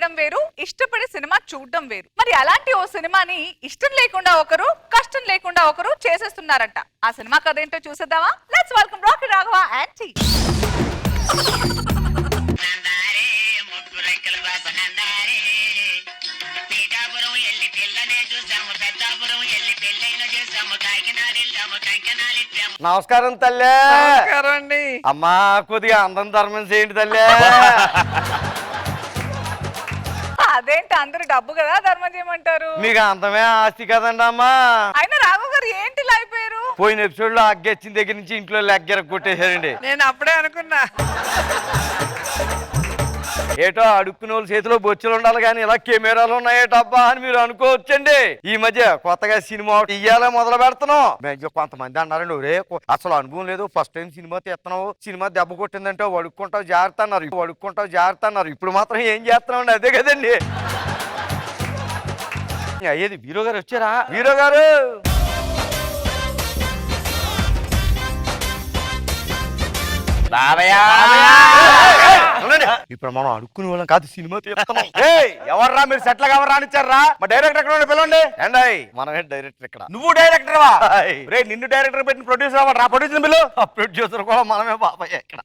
చేయడం వేరు, ఇష్టపడి సినిమా చూడడం వేరు. మరి అలాంటి ఓ సినిమాని ఇష్టం లేకుండా ఒకరు, కష్టం లేకుండా ఒకరు చేసేస్తున్నారంట. ఆ సినిమా కథ ఏంటో చూసేద్దామా? Let's welcome Rocky Raghava and team. నమస్కారం తల్లే. నమస్కారం అండి. అమ్మా కొద్దిగా అందం ధర్మం చేయండి తల్లే. అదేంటి అందరూ డబ్బు కదా ధర్మం చేయమంటారు? మీకు అందమే ఆస్తి కదండి అమ్మా. అయినా రాఘవ్ గారు ఏంటి ఇలా అయిపోయారు? పోయిన ఎపిసోడ్ లో అగ్గెచ్చిన దగ్గర నుంచి ఇంట్లో లెగ్గర కొట్టేశారండి. నేను అప్పుడే అనుకున్నా. ఏటో అడుక్కునే వాళ్ళ చేతిలో బొచ్చులు ఉండాలి కానీ ఇలా కెమెరాలు ఉన్నాయేటబ్బా అని మీరు అనుకోవచ్చండి. ఈ మధ్య కొత్తగా సినిమా ఇయ్యాలే మొదలు పెడుతున్నాం. కొంతమంది అన్నారండి, ఒరే అసలు అనుభవం లేదు, ఫస్ట్ టైం సినిమా తీస్తున్నావు, సినిమా దెబ్బ కొట్టిందంటే వడుక్కుంటావు జాగ్రత్త అన్నారు. ఇప్పుడు మాత్రం ఏం చేస్తున్నామండి? అదే కదండి. అయ్యేది హీరో గారు వచ్చారా? హీరో గారు ఇప్పుడు మనం అడుక్కునే వాళ్ళం కాదు, సినిమా తీస్తున్నాం. ఎవర్రా మీరు సెట్ల ఎవరు రానిచ్చారా? మా డైరెక్టర్ ఎక్కడ పిలవండి. మనమే డైరెక్టర్ ఇక్కడ. నువ్వు డైరెక్టర్ వా? రే నిన్ను డైరెక్టర్ పెట్టిన ప్రొడ్యూసర్ అవ్వరా? ప్రొడ్యూసర్ బిల్లు ప్రొడ్యూసర్ కూడా మనమే బాబాయ్ ఇక్కడ.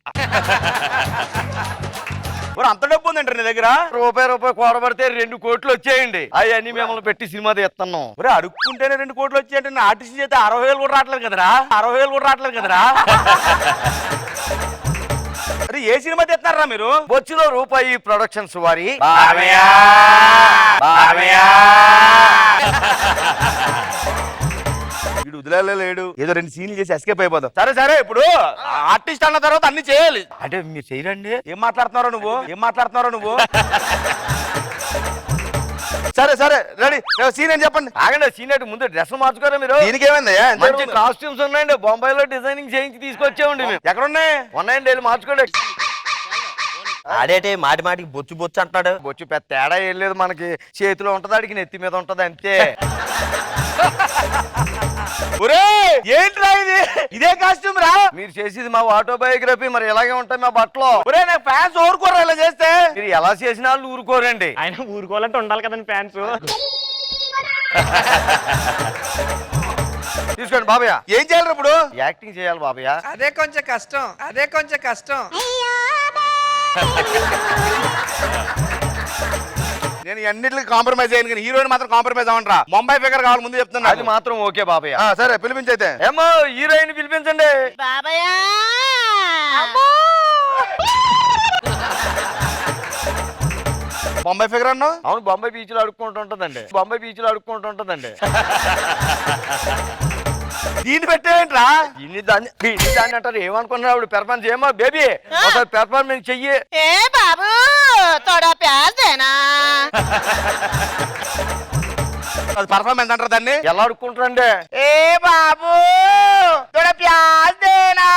అంత డబ్బు ఉందంటారు నీ దగ్గర? రూపాయి కూడబడితే 2 కోట్లు వచ్చేయండి. అవన్నీ మిమ్మల్ని పెట్టి సినిమా తీస్తున్నాం. ఒరే అడుక్కుంటేనే 2 కోట్లు వచ్చాయంటే నా ఆర్టిస్ట్ చేస్తే 60,000 కూడా రావట్లేదు కదరా. అరే ఏ సినిమా తెస్తున్నారా మీరు? బొచ్చులో రూపాయి ప్రొడక్షన్స్ వారి వీడు వదిలేడు, ఏదో 2 సీన్లు చేసి ఎస్కేప్ అయిపోతాం. సరే ఇప్పుడు ఆర్టిస్ట్ అన్న తర్వాత అన్ని చేయాలి. అంటే మీరు చేయరండి. ఏం మాట్లాడుతున్నారో నువ్వు? సరే రెడీ. సీన్ అని చెప్పండి. ఆగండి, సీనియర్ ముందు డ్రెస్ మార్చుకోరా మీరు. దీనికేమైంది? మంచి కాస్ట్యూమ్స్ ఉన్నాయండి, బొంబాయిలో డిజైనింగ్ చేయించి తీసుకొచ్చామండి మేము. ఎక్కడున్నాయి? ఉన్నాయండి, వెళ్ళి మార్చుకోండి. ఆడేటే మాటికి బొచ్చు అంటాడు. బొచ్చు పెద్ద తేడా ఏం లేదు, మనకి చేతిలో ఉంటది, అడిగి నెత్తి మీద ఉంటది అంతే. ఒరే ఏంట్రా ఇది? ఇదే కాస్ట్యూమ్ రా? మీరు చేసేది మా ఆటోబయోగ్రఫీ, మరి ఇలాగే ఉంటాయి మా బట్టలు. ఒరే నాకు ఫ్యాన్స్ ఊరుకోరా ఇలా చేస్తే? మీరు ఎలా చేసిన వాళ్ళు ఊరుకోరండి. ఆయన ఊరుకోవాలంటే ఉండాలి కదండి ఫ్యాన్స్. తీసుకోండి బాబయ్య. ఏం చేయాలి ఇప్పుడు? యాక్టింగ్ చేయాలి బాబయ్య. అదే కొంచెం కష్టం. నేను అన్నిటికి కాంప్రమైజ్ అయ్యాను కానీ హీరోయిన్ మాత్రం కాంప్రమైజ్ అవ్వండి రా. ముంబై ఫిగర్ కావాలి ముందు చెప్తున్నా. అది మాత్రం ఓకే బాబయ్య. సరే పిలిపించైతే. ఏమో హీరోయిన్ పిలిపించండి. ముంబై ఫిగర్ అన్నావు? అవును, బొంబాయి బీచ్ లో అడుక్కుంటుంటదండి. దీన్ని పెట్టేంట్రా? దాన్ని అంటారు. ఏమనుకున్నావు? పెర్ఫార్మెన్స్ ఏమో బేబీ, ఒకసారి పెర్ఫార్మెన్స్ చెయ్యి. ఏ బాబు తోడా ప్యాజ్ దేనా? అది పర్ఫార్మెన్స్ అంటారు దాన్ని. ఎలా అడుక్కుంటారండి? ఏ బాబు తోడా ప్యాజ్ దేనా?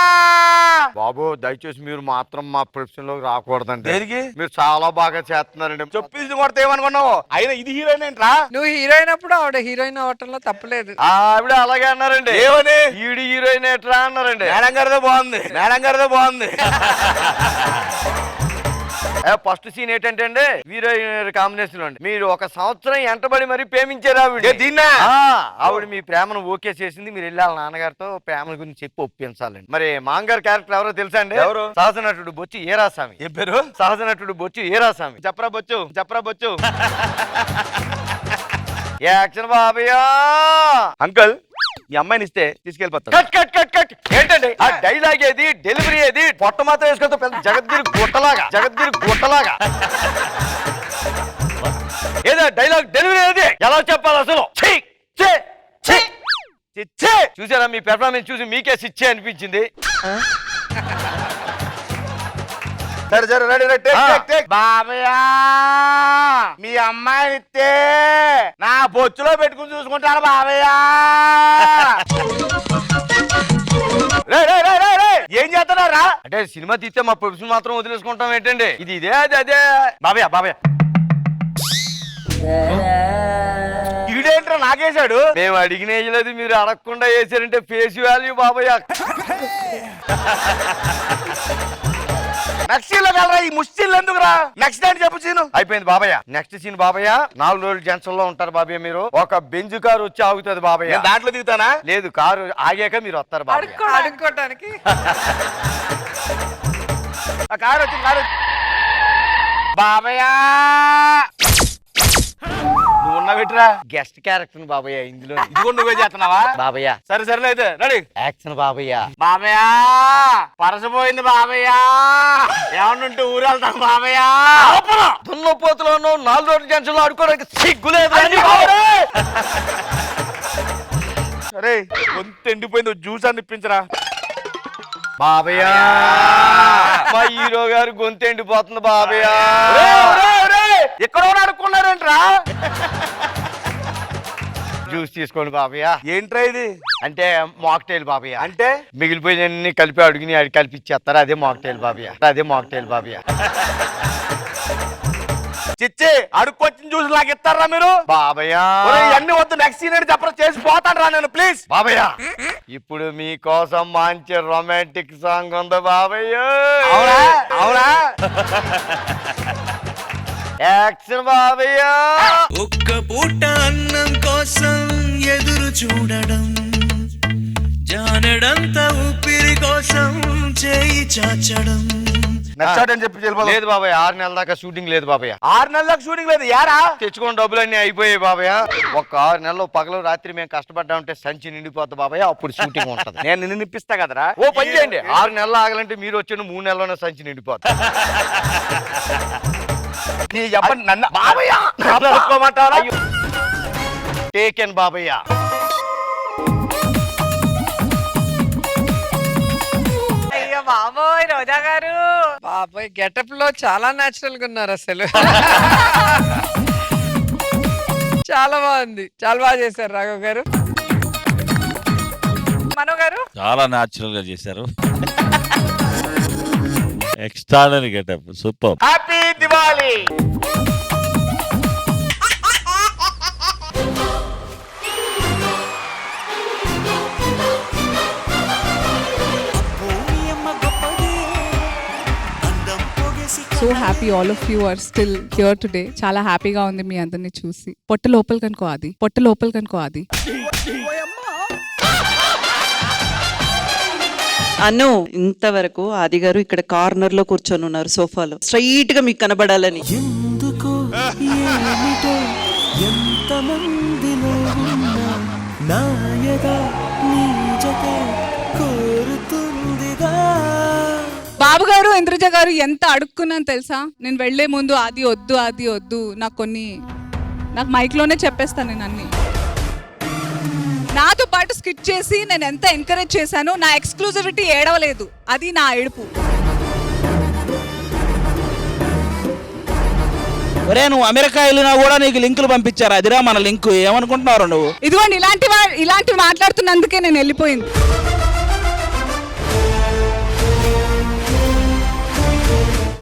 బాబు దయచేసి మీరు మాత్రం మా ప్రొఫెషన్ లోకి రాకూడదండి. దేనికి? మీరు చాలా బాగా చేస్తున్నారండి. చెప్పేసి కొడితే ఏమనుకున్నావు? అయినా ఇది హీరోయిన్ ఏంట్రా? నువ్వు హీరోయిన్ అప్పుడు ఆవిడ హీరోయిన్ అవటంలో తప్పలేదు. ఆవిడ అలాగే అన్నారండి. ఏమని? ఈడి హీరోయిన్ ఎట్రా అన్నారండి. మేడం గారితో బాగుంది. ఫస్ట్ సీన్ ఏంటంటే అండి, హీరోయిన్ కాంబినేషన్ అండి. మీరు 1 సంవత్సరం ఎంటబడి మరి ప్రేమించారు ఆవిడ. దీన్నా? ఆవిడ మీ ప్రేమను ఓకే చేసింది. మీరు వెళ్ళి వాళ్ళ నాన్నగారితో ప్రేమ గురించి చెప్పి ఒప్పించాలండి. మరి మాంగారు క్యారెక్టర్ ఎవరో తెలుసా అండి? ఎవరు? సహజ నటుడు బొచ్చు ఏరాస్వామి. ఏం పేరు? సహజ నటుడు బొచ్చు ఏరాస్వామి. చెప్పరా బొచ్చు. యాక్షన్ బాబయ్యా. అంకుల్ ఈ అమ్మాయిని ఇస్తే తీసుకెళ్ళిపోతాను. కట్. ఏంటండి ఆ డైలాగ్ ఏది, డెలివరీ ఏది? పొట్ట మాత్రం వేసుకుంటే పెద్ద జగద్గిరి గుట్టలాగా ఏదో డైలాగ్ డెలివరీ ఏది ఎలా చెప్పాలి అసలు? చూసారా, మీ పెర్ఫార్మెన్స్ చూసి మీకే సిచ్చే అనిపించింది. సరే రెడీ. బాబయ్యా మీ అమ్మాయిని ఇస్తే నా బొచ్చులో పెట్టుకుని చూసుకుంటాను బాబయ్యా. ఏం చేస్తున్నారా? అంటే సినిమా తీస్తే మా ప్రొఫెషన్ మాత్రం వదిలేసుకుంటాం ఏంటండి? ఇది ఇదే అదే బాబయ్య. ఈడేంట్రా నాకేశాడు? మేము అడిగిన వేయలేదు, మీరు అడగకుండా వేసారంటే ఫేస్ వాల్యూ బాబయ్య. నెక్స్ట్ సీన్ లో కలరా ఈ ముష్టిల్ ఎందుకురా నెక్స్ట్ ఏంటి చెప్పు సీను అయిపోయింది బాబయ్య. నెక్స్ట్ సీన్ బాబయ్య, 4 రోజులు జంక్షన్ లో ఉంటారు బాబయ్య. మీరు ఒక బెంజ్ కారు వచ్చి ఆగుతుంది బాబయ్య. నేను దాంట్లో దిగుతానా లేదు, కారు ఆగాక మీరు వస్తారు బాబయ్య. అడుక్కోటానికి ఆ కారు వచ్చి బాబయ్య నువ్వు ఉన్న పెట్టరా గెస్ట్ క్యారెక్టర్ బాబయ్య ఇందులో. ఇది కూడా నువ్వే చేస్తున్నావా బాబయ్య సరే సరేలే అయితే రెడీ యాక్షన్ బాబయ్య. బాబయ్య పరసపోయింది బాబయ్య ఏమన్నుంటే ఊరు వెళ్తాం బాబయ్య దున్నపోతులో 4 రోజుల జంక్షన్ లో ఆడుకోవడానికి సిగ్గులేదు. సరే గొంతు ఎండిపోయింది జ్యూస్ అని ఇప్పించరా బాబయ్య మా హీరో గారు గొంతు ఎండిపోతుంది బాబయ్య. ఎక్కడో అనుకున్నారేంట్రా జ్యూస్ తీసుకోండి బాబయ్య. ఏంట్రా ఇది అంటే మాక్టైల్ బాబయ్య. అంటే మిగిలిపోయినన్ని కలిపి అడుగుని అడిగి కలిపి ఇచ్చేస్తారు. అదే మాక్టైల్ బాబయ్య. అదే మాక్టైల్ బాబయ్య. చిచ్చి అడుక్కొచ్చిన జ్యూస్ నాకు ఇస్తారా మీరు బాబయ్య అన్ని వద్దు నెక్స్ట్ సీన్ ఏంటి చెప్పరా చేసి పోతాను రా నేను ప్లీజ్ బాబయ్య ఇప్పుడు మీకోసం మంచి రొమాంటిక్ సాంగ్ ఉంది బాబయ్య. అవునా అవునా యాక్షన్ బాబయ్య. ఒక్క పూట అన్నం కోసం ఎదురు చూడడం జానడంత ఊపిరి కోసం చేయి చాచడం నచ్చాడని చెప్పి వెళ్ళిపోదాం. లేదు బాబయ్య, 6 నెలల దాకా షూటింగ్ లేదు బాబయ్య. 6 నెలలకు షూటింగ్ లేదు యారా తెచ్చుకున్న డబ్బులన్నీ అయిపోయాయి బాబయ్య. ఒక 6 నెలలు పగలు రాత్రి మేము కష్టపడ్డా ఉంటే సంచి నిండిపోతుంది బాబయ్య. అప్పుడు షూటింగ్ ఉంటది. నేను నిన్ను నిప్పిస్తా కదరా ఓ పని చేయండి, 6 నెలలు ఆగాలంటే మీరు వచ్చిన 3 నెలల్లోనే సంచి నిండిపోతుంది. నీ చెప్పండి నన్ను బాబయ్య ఒప్పుకోమంటావా? టేకెన్ బాబయ్య. అయ్యో బాబోయ్ రోజా గారు. బాబాయ్ గెటప్ లో చాలా నేచురల్ గా ఉన్నారు అసలు. చాలా బాగుంది, చాలా బాగా చేశారు రాఘవ్ గారు. మనో గారు చాలా న్యాచురల్ గా చేశారు. Extraordinary getup, super. Happy Diwali. So happy all of you are still here today. చాలా హ్యాపీగా ఉంది మీ అందరిని చూసి. పొట్ట లోపల కనుకో అది, పొట్ట లోపల కనుకో అది. అను ఇంతవరకు ఆది గారు ఇక్కడ కార్నర్ లో కూర్చొని ఉన్నారు సోఫాలో, స్ట్రైట్ గా మీకు కనబడాలని. ఎందుకో ఏమిటో ఎంతమందిలో ఉన్నా నా యదా నీ జతే కోరుతుందిగా. బాబు గారు, ఇంద్రజ గారు ఎంత అడుక్కున్నాను తెలుసా. నేను వెళ్లే ముందు అది వద్దు అది వద్దు, నాకు మైక్ లోనే చెప్పేస్తాను నేను అన్ని. నాతో పాటు స్కిట్ చేసి నేను ఎంత ఎంకరేజ్ చేశాను. నా ఎక్స్క్లూజివిటీ ఏడవలేదు, అది నా ఏడుపు. ఒరే నువ్వు అమెరికా వెళ్ళినా కూడా నీకు లింకులు పంపించారు, అదిరా మన లింకు. ఏమనుకుంటున్నావు నువ్వు? ఇదిగోండి ఇలాంటివి మాట్లాడుతున్నందుకే నేను వెళ్ళిపోయింది.